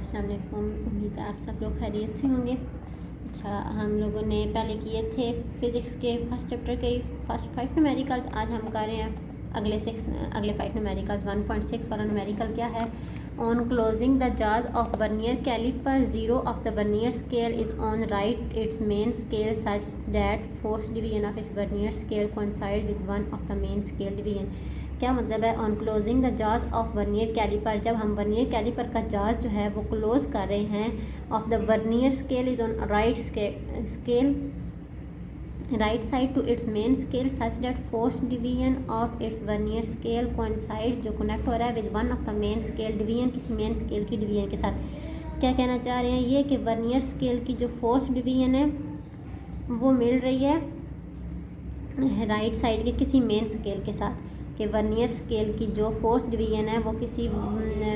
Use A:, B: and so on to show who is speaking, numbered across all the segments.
A: अस्सलाम वालेकुम। उम्मीद है आप सब लोग खैरियत से होंगे। अच्छा, हम लोगों ने पहले किए थे फ़िज़िक्स के फर्स्ट चैप्टर के फर्स्ट 5 न्यूमेरिकल्स। आज हम कर रहे हैं अगले 5 न्यूमेरिकल्स। 1.6 वाला न्यूमेरिकल क्या है? On closing the jaws of vernier calliper, zero of the vernier scale is on right its main scale such that fourth division of its vernier scale coincide with one of the main scale division. क्या मतलब है? On closing the jaws of vernier calliper, जब हम vernier caliper का जाज जो है वो क्लोज कर रहे हैं, of the vernier scale is on right scale right side to its main scale such that fourth division of its vernier scale coincide, जो कनेक्ट हो रहा है with one of the main scale division, किसी main scale की division के साथ। क्या कहना चाह रहे हैं ये कि वर्नियर स्केल की जो फोर्थ डिवीजन है वो मिल रही है राइट साइड के किसी मेन स्केल के साथ, कि वर्नियर स्केल की जो फोर्थ डिवीजन है वो किसी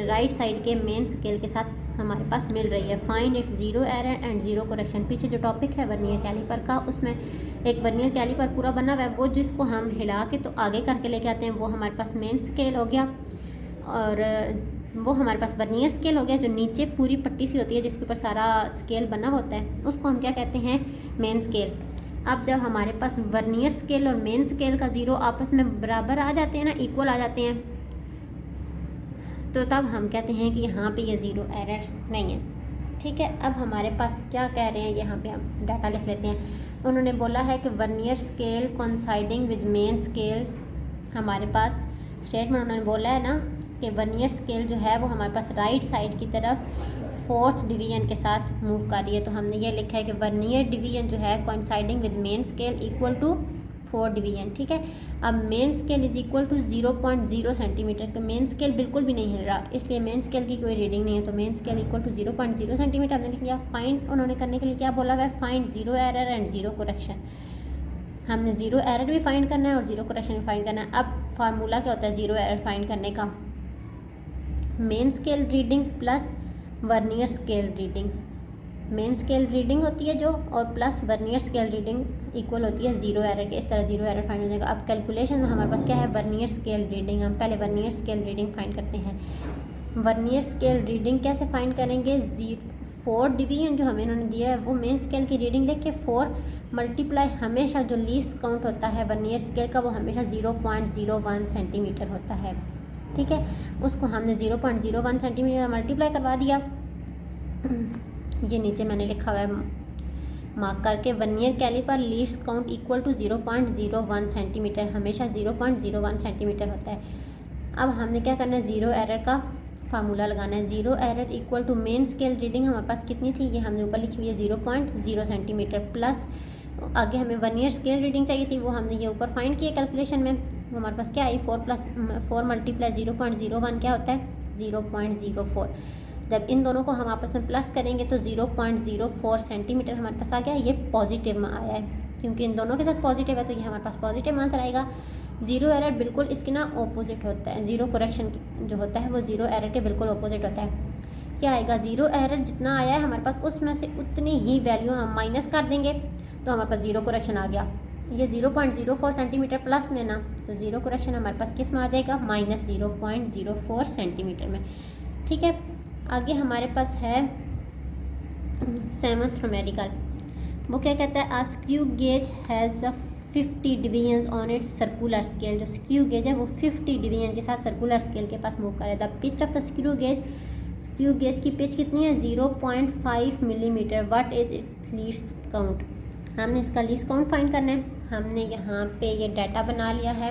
A: राइट साइड के मेन स्केल के साथ हमारे पास मिल रही है। Find it zero error and zero correction. पीछे जो टॉपिक है वर्नियर कैलिपर का, उसमें एक वर्नियर कैलिपर पूरा बना हुआ है, वो जिसको हम हिला के तो आगे करके लेके आते हैं वो हमारे पास मेन स्केल हो गया, और वो हमारे पास वर्नियर स्केल हो गया। जो नीचे पूरी पट्टी सी होती है जिसके ऊपर सारा स्केल बना होता है उसको हम क्या कहते हैं? Main scale. अब जब हमारे पास वर्नियर स्केल और मेन स्केल का ज़ीरो आपस में बराबर आ जाते हैं ना, इक्वल आ जाते हैं, तो तब हम कहते हैं कि यहाँ पे ये ज़ीरो एरर नहीं है। ठीक है, अब हमारे पास क्या कह रहे हैं, यहाँ पे हम डाटा लिख लेते हैं। उन्होंने बोला है कि vernier scale coinciding with main scales, हमारे पास स्टेटमेंट उन्होंने बोला है ना कि वर्नियर स्केल जो है वो हमारे पास राइट साइड की तरफ फोर्थ डिवीजन के साथ मूव कर रही है। तो हमने ये लिखा है कि वर्नियर डिवीजन जो है coinciding with main scale equal to 4 division. ठीक है, अब main scale is equal to 0.0 centimetre. तो मेन स्केल बिल्कुल भी नहीं हिल रहा, इसलिए मेन स्केल की कोई रीडिंग नहीं है, तो main scale equal to 0.0 centimetre हमने लिख लिया। फाइंड उन्होंने करने के लिए क्या बोला हुआ है? Find zero error and zero correction. हमने ज़ीरो एरर भी फाइंड करना है और ज़ीरो करेक्शन भी फाइंड करना है। अब फार्मूला क्या होता है ज़ीरो एरर फाइंड करने का? Main scale reading plus vernier scale reading. Main scale reading होती है जो, और plus vernier scale reading equal होती है ज़ीरो एरर के। इस तरह ज़ीरो एरर फाइंड हो जाएगा। अब कैलकुलेशन में हमारे पास क्या है? Vernier scale reading. हम पहले वर्नियर स्केल रीडिंग फाइंड करते हैं। वर्नियर स्केल रीडिंग कैसे फाइंड करेंगे? 4 डिवीजन जो हमें इन्होंने दिया है वो मेन स्केल की रीडिंग लेके 4 मल्टीप्लाई, हमेशा जो लीस्ट काउंट होता है वर्नियर स्केल का वो हमेशा 0.01 सेंटीमीटर होता है। ठीक है, उसको हमने 0.01 सेंटीमीटर मल्टीप्लाई करवा दिया। ये नीचे मैंने लिखा हुआ है मार्क करके, vernier calliper least count equal to 0.01 centimetre, हमेशा 0.01 सेंटीमीटर होता है। अब हमने क्या करना है? ज़ीरो एरर का फार्मूला लगाना है। Zero error equal to main scale reading हमारे पास कितनी थी? ये हमने ऊपर लिखी हुई है 0.0 सेंटीमीटर, प्लस आगे हमें वर्नियर स्केल रीडिंग चाहिए थी, वो हमने ये ऊपर फाइंड किया कैलकुलेशन में। वो हमारे पास क्या आई? 4 मल्टीप्लाई 0.01 क्या होता है? 0.04। जब इन दोनों को हम आपस में प्लस करेंगे तो 0.04 सेंटीमीटर हमारे पास आ गया। ये पॉजिटिव में आया है क्योंकि इन दोनों के साथ पॉजिटिव है, तो ये हमारे पास पॉजिटिव आंसर आएगा। ज़ीरो एरर बिल्कुल इसके ना ऑपोजिट होता है, ज़ीरो करेक्शन जो होता है वो ज़ीरो एरर के बिल्कुल ऑपोजिट होता है। क्या आएगा? ज़ीरो एरर जितना आया है हमारे पास उसमें से उतनी ही वैल्यू हम माइनस कर देंगे तो हमारे पास ज़ीरो करेक्शन आ गया। ये 0.04 सेंटीमीटर प्लस में ना, तो ज़ीरो करेक्शन हमारे पास किस में आ जाएगा? माइनस 0.04 सेंटीमीटर में। ठीक है, आगे हमारे पास है 7th न्यूमेरिकल। वो क्या कहता है? A screw gauge has 50 divisions on its circular scale. जो स्क्रू गेज है वो 50 डिवीजन के साथ सर्कुलर स्केल के पास मूव करे। The pitch of the screw gauge की पिच कितनी है? 0.5 millimetre. What is it least count? हमने इसका लीस्ट काउंट फाइंड करना है। हमने यहाँ पे ये डाटा बना लिया है।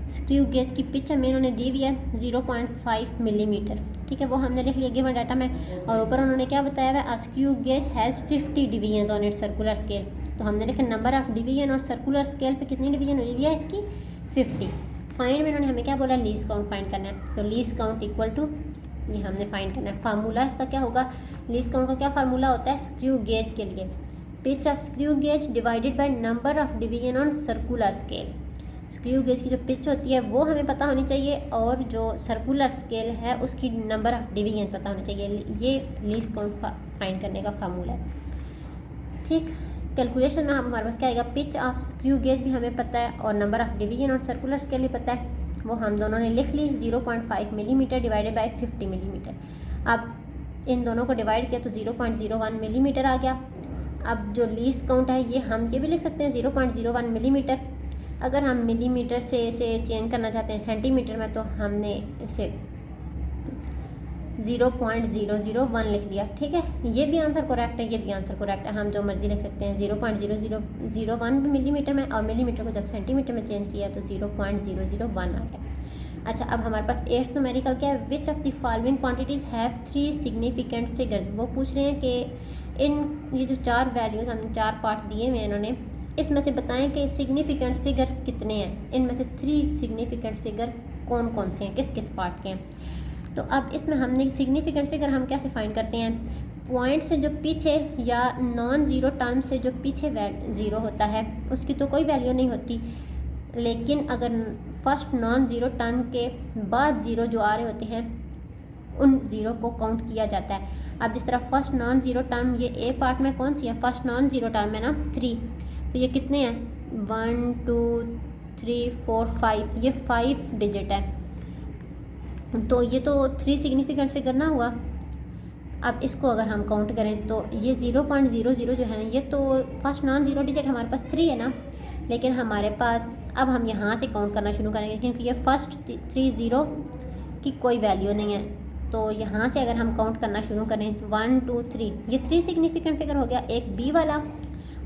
A: स्क्रू गेज की पिच हमें इन्होंने दी हुई है 0.5 मिलीमीटर। ठीक है, वो हमने लिख लिया गिवन डाटा में, और ऊपर उन्होंने क्या बताया हुआ है? Screw gauge has 50 division on its circular scale. तो हमने लिखा नंबर ऑफ डिवीजन, और सर्कुलर स्केल पे कितनी डिवीजन हुई है इसकी? 50। फाइंड में उन्होंने हमें क्या बोला? लीस्ट काउंट फाइंड करना है। तो लीस्ट काउंट इक्वल टू, ये हमने फाइंड करना है। फार्मूला इसका क्या होगा? लीस्ट काउंट का क्या फार्मूला होता है स्क्रू गेज के लिए? Pitch of screw gauge divided by number of division on circular scale. Screw gauge की जो पिच होती है वो हमें पता होनी चाहिए, और जो सर्कुलर स्केल है उसकी नंबर ऑफ डिवीजन पता होनी चाहिए। ये लीस्ट काउंट फाइंड करने का फार्मूला है। ठीक, कैलकुलेशन में हमारे पास क्या आएगा? पिच ऑफ स्क्रू गेज भी हमें पता है और नंबर ऑफ डिवीजन और सर्कुलर स्केल भी पता है, वो हम दोनों ने लिख ली। 0.5 मिलीमीटर डिवाइडेड बाय 50 मिलीमीटर। अब इन दोनों को डिवाइड किया तो 0.01 मिलीमीटर आ गया। अब जो लीस्ट काउंट है ये हम ये भी लिख सकते हैं 0.01 मिलीमीटर। अगर हम मिलीमीटर से इसे चेंज करना चाहते हैं सेंटीमीटर में तो हमने इसे 0.001 लिख दिया। ठीक है, ये भी आंसर करेक्ट है, ये भी आंसर करेक्ट है, हम जो मर्जी लिख सकते हैं। 0.0001 मिलीमीटर में, और मिलीमीटर को जब सेंटीमीटर में चेंज किया तो 0.001 आ गया। अच्छा, अब हमारे पास 8th न्यूमेरिकल क्या है, which of the following quantities have 3 significant figures. वो पूछ रहे हैं कि इन ये जो 4 वैल्यूज़ हमने 4 पार्ट दिए हुए हैं इन्होंने, इसमें से बताएं कि सिग्निफिकेंट फिगर कितने हैं, इनमें से 3 सिग्निफिकेंट फिगर कौन कौन से हैं, किस किस पार्ट के हैं। तो अब इसमें हमने सिग्निफिकेंट फिगर हम कैसे फाइंड करते हैं, पॉइंट से जो पीछे या नॉन ज़ीरो टर्म से जो पीछे ज़ीरो होता है उसकी तो कोई वैल्यू नहीं होती, लेकिन अगर फर्स्ट नॉन ज़ीरो टर्म के बाद ज़ीरो जो आ रहे होते हैं उन ज़ीरो को काउंट किया जाता है। अब जिस तरह फर्स्ट नॉन ज़ीरो टर्म ये ए पार्ट में कौन सी है, फर्स्ट नॉन ज़ीरो टर्म है ना 3, तो ये कितने हैं 1 2 3 4 5, ये 5 डिजिट है, तो ये तो 3 सिग्निफिकेंट फिगर ना हुआ। अब इसको अगर हम काउंट करें तो ये 0.00 जो है ये तो फर्स्ट नॉन ज़ीरो डिजिट हमारे पास 3 है ना, लेकिन हमारे पास अब हम यहाँ से काउंट करना शुरू करेंगे क्योंकि ये फर्स्ट 3 ज़ीरो की कोई वैल्यू नहीं है। तो यहाँ से अगर हम काउंट करना शुरू करें तो 1 2 3, ये 3 सिग्निफिकेंट फिगर हो गया, एक बी वाला।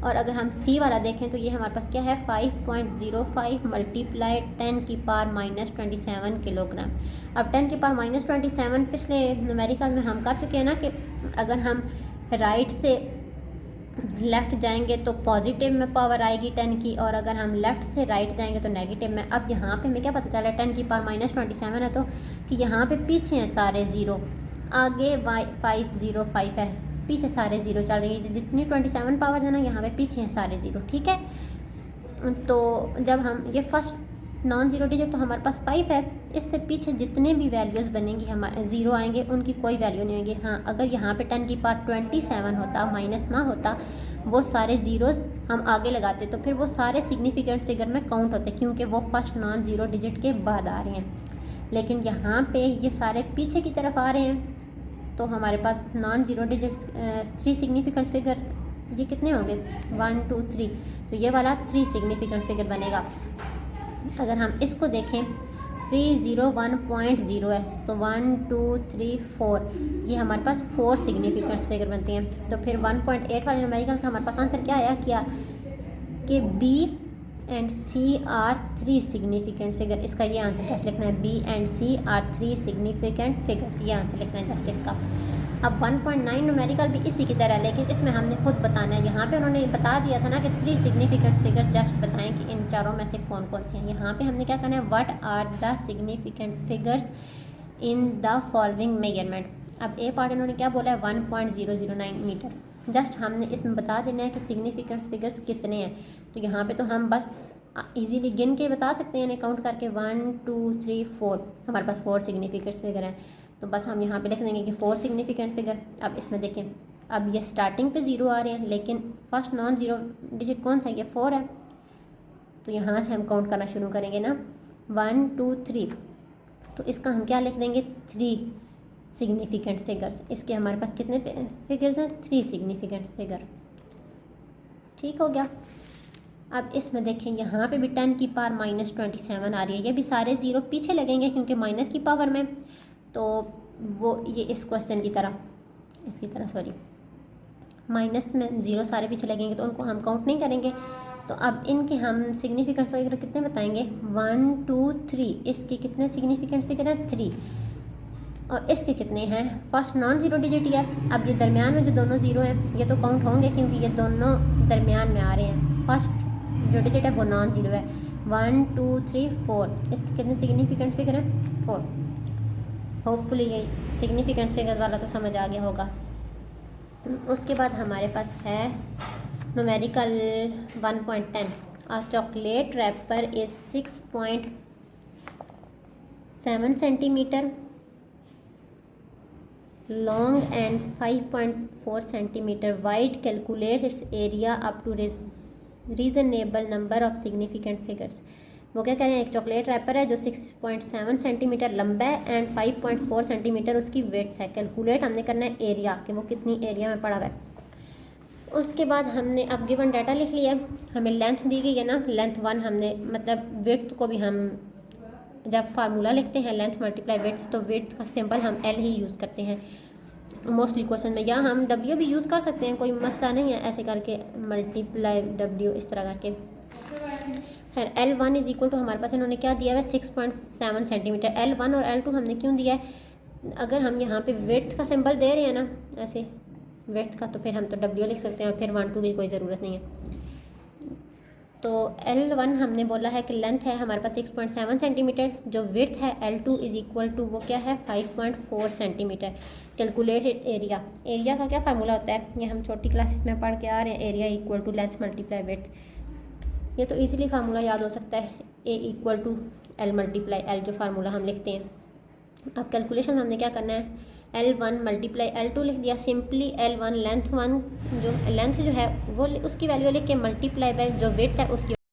A: और अगर हम सी वाला देखें तो ये हमारे पास क्या है 5.05 मल्टीप्लाई 10 की पावर -27 किलोग्राम। अब 10 की पावर -27 पिछले न्यूमेरिकल में हम कर चुके हैं ना कि अगर हम राइट से लेफ़्ट जाएंगे तो पॉजिटिव में पावर आएगी 10 की, और अगर हम लेफ़्ट से राइट जाएंगे तो नेगेटिव में। अब यहाँ पे हमें क्या पता चला 10 की पावर -27 है तो कि यहाँ पे पीछे हैं सारे ज़ीरो, आगे 505 है, पीछे सारे ज़ीरो चल रही है, जितनी 27 पावर है ना यहाँ पे पीछे हैं सारे ज़ीरो। ठीक है, तो जब हम ये फर्स्ट नॉन ज़ीरो डिजिट तो हमारे पास 5 है, इससे पीछे जितने भी वैल्यूज़ बनेंगी हमारे ज़ीरो आएंगे उनकी कोई वैल्यू नहीं होगी। हाँ, अगर यहाँ पे 10 की पावर 27 होता, माइनस ना होता, वो सारे ज़ीरोज़ हम आगे लगाते तो फिर वो सारे सिग्निफिकेंट फिगर में काउंट होते क्योंकि वो फर्स्ट नॉन ज़ीरो डिजिट के बाद आ रहे हैं। लेकिन यहाँ पे ये सारे पीछे की तरफ आ रहे हैं तो हमारे पास non zero digits 3 significant figure ये कितने होंगे 1 2 3, तो ये वाला 3 सिग्निफिकेंट फिगर बनेगा। अगर हम इसको देखें 301.0 है तो 1 2 3 4, ये हमारे पास 4 सिग्निफिकेंट फिगर बनती हैं। तो फिर 1.8 वाले न्यूमेरिकल का हमारे पास आंसर क्या आया कि B and C are 3 significant figure. इसका ये आंसर जस्ट लिखना है, B and C are 3 significant figures, ये आंसर लिखना है जस्ट इसका। अब 1.9 न्यूमेरिकल भी इसी की तरह है, लेकिन इसमें हमने खुद बताना है। यहाँ पे उन्होंने बता दिया था ना कि 3 सिग्निफिकेंट फिगर जस्ट बताएं कि इन चारों में से कौन कौन से हैं। यहाँ पे हमने क्या करना है, what are the significant figures in the following measurement. अब ए पार्ट इन्होंने क्या बोला है 1.009 मीटर, जस्ट हमने इसमें बता देना है कि सिग्निफिकेंट फिगर्स कितने हैं। तो यहाँ पे तो हम बस इजीली गिन के बता सकते हैं, काउंट करके 1 2 3 4, हमारे पास 4 सिग्निफिकेंट फिगर हैं। तो बस हम यहाँ पे लिख देंगे कि 4 सिग्निफिकेंट फिगर। अब इसमें देखें, अब ये स्टार्टिंग पे ज़ीरो आ रहे हैं लेकिन फर्स्ट नॉन ज़ीरो डिजिट कौन सा है, ये 4 है। तो यहाँ से हम काउंट करना शुरू करेंगे ना 1 2 3, तो इसका हम क्या लिख देंगे 3 सिग्निफिकेंट फिगर्स। इसके हमारे पास कितने फिगर्स हैं, 3 सिग्निफिकेंट फिगर। ठीक हो गया। अब इसमें देखें यहाँ पे भी 10 की पावर -27 आ रही है, ये भी सारे ज़ीरो पीछे लगेंगे क्योंकि माइनस की पावर में, तो वो ये इस क्वेश्चन की तरह इसकी तरह सॉरी माइनस में ज़ीरो सारे पीछे लगेंगे तो उनको हम काउंट नहीं करेंगे। तो अब इनके हम सिग्निफिकेंट्स वगैरह कितने बताएंगे 1 2 3, इसके कितने सिग्निफिकेंट्स फिगर हैं 3, और इसके कितने हैं, फर्स्ट नॉन ज़ीरो डिजिट ही है। अब ये दरमियान में जो दोनों ज़ीरो हैं ये तो काउंट होंगे क्योंकि ये दोनों दरमियान में आ रहे हैं, फर्स्ट जो डिजिट है वो नॉन ज़ीरो है। 1 2 3 4, इसके कितने सिग्निफिकेंट्स फिगर हैं 4। होपफुली ये सिग्निफिकेंट्स फिगर्स वाला तो समझ आ गया होगा। उसके बाद हमारे पास है numerical 1.10, a chocolate wrapper is 6.7 centimetre long and 5.4 centimeter wide. Calculate its area up to reasonable number of significant figures. वो क्या कह रहे हैं, एक चॉकलेट रैपर है जो 6.7 सेंटीमीटर लंबा है एंड 5.4 सेंटीमीटर उसकी वेट है। कैलकुलेट हमने करना है एरिया, कि वो कितनी एरिया में पड़ा हुआ है। उसके बाद हमने अब गिवन डाटा लिख लिया, हमें लेंथ दी गई है ना, लेंथ 1 हमने मतलब विड्थ को भी हम जब फार्मूला लिखते हैं लेंथ मल्टीप्लाई विड्थ, तो विड्थ का सिंबल हम एल ही यूज़ करते हैं मोस्टली क्वेश्चन में, या हम डब्ल्यू भी यूज़ कर सकते हैं, कोई मसला नहीं है, ऐसे करके मल्टीप्लाई डब्ल्यू इस तरह करके। खैर L1 इज इक्वल टू हमारे पास इन्होंने क्या दिया है 6.7 सेंटीमीटर। L1 और L2 हमने क्यों दिया है, अगर हम यहाँ पे विड्थ का सिंबल दे रहे हैं ना ऐसे विड्थ का, तो फिर हम तो W लिख सकते हैं और फिर 1 2 की कोई ज़रूरत नहीं है। तो L1 हमने बोला है कि लेंथ है हमारे पास 6.7 सेंटीमीटर, जो विड्थ है L2 इज इक्वल टू वो क्या है 5.4 सेंटीमीटर। कैलकुलेटेड एरिया, एरिया का क्या फार्मूला होता है, ये हम छोटी क्लासेस में पढ़ के आ रहे हैं, area equal to length multiply width. ये तो इजीली फार्मूला याद हो सकता है, A equal to L multiply L, जो फार्मूला हम लिखते हैं। अब कैलकुलेशन हमने क्या करना है, L1 मल्टीप्लाई L2 लिख दिया, सिंपली L1 लेंथ 1 जो लेंथ जो है वो उसकी वैल्यू लिख के मल्टीप्लाई बाय जो विड्थ है उसकी